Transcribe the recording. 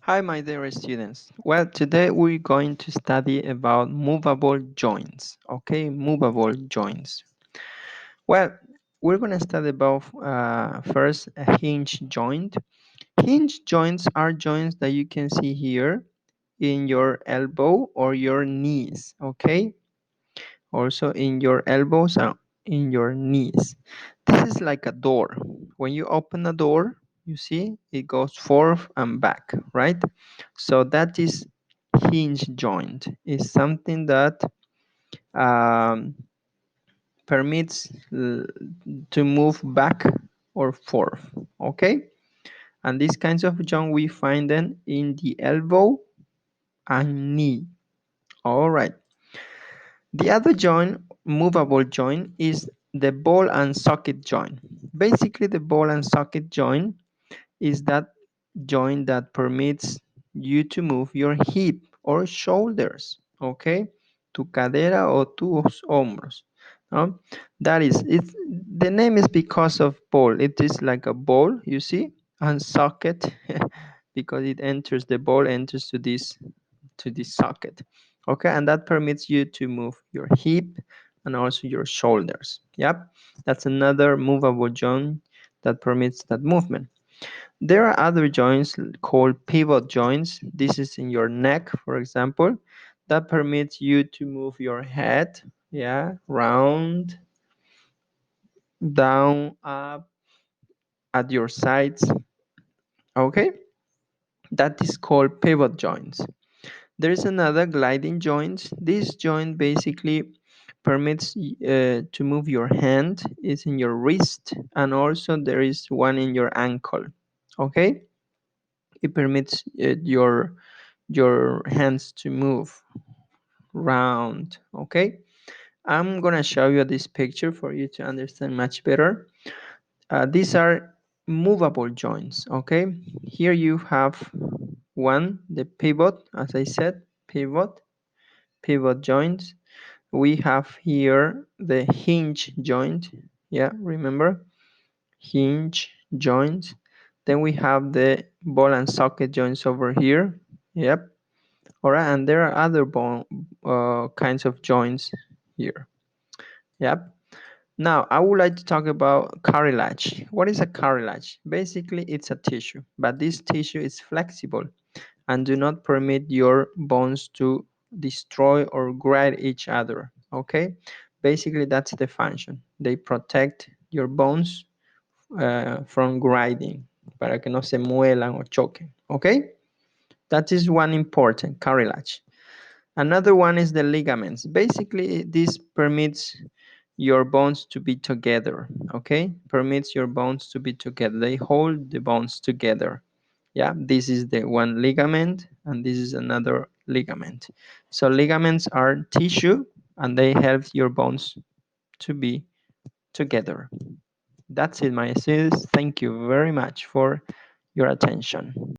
Hi, my dear students. Well, today we're going to study about movable joints. Okay, movable joints. Well, we're going to study about first a hinge joint. Hinge joints are joints that you can see here in your elbow or your knees. Okay, also in your elbows and in your knees. This is like a door. When you open a door, you see it goes forth and back, right? So that is hinge joint. Is something that um, permits to move back or forth. Okay, and these kinds of joint we find them in the elbow and knee. All right. The other joint, movable joint, is the ball and socket joint. Basically, the ball and socket joint is that joint that permits you to move your hip or shoulders, okay? Tu cadera o tus hombros. No? That is, it's, the name is because of ball. It is like a ball, you see, and socket because it enters, the ball enters to this socket. Okay, and that permits you to move your hip and also your shoulders. Yep, that's another movable joint that permits that movement. There are other joints called pivot joints. This is in your neck, for example, that permits you to move your head, yeah, round, down, up, at your sides. Okay, that is called pivot joints. There is another gliding joint. This joint basically permits to move your hand. It's in your wrist, and also there is one in your ankle. Okay, it permits your hands to move round. Okay, I'm gonna show you this picture for you to understand much better. These are movable joints. Okay, here you have one, the pivot, as I said, pivot joints. We have here the hinge joint. Yeah, remember, hinge joint. Then we have the ball and socket joints over here. Yep. All right, and there are other kinds of joints here. Yep. Now, I would like to talk about cartilage. What is a cartilage? Basically, it's a tissue, but this tissue is flexible and do not permit your bones to destroy or grind each other. Okay, basically that's the function. They protect your bones from grinding para que no se muelan o choquen. Okay, that is one important cartilage. Another one is the ligaments. Basically, this permits your bones to be together. Okay, permits your bones to be together. They hold the bones together. Yeah, this is the one ligament and this is another ligament. So ligaments are tissue and they help your bones to be together. That's it, my students. Thank you very much for your attention.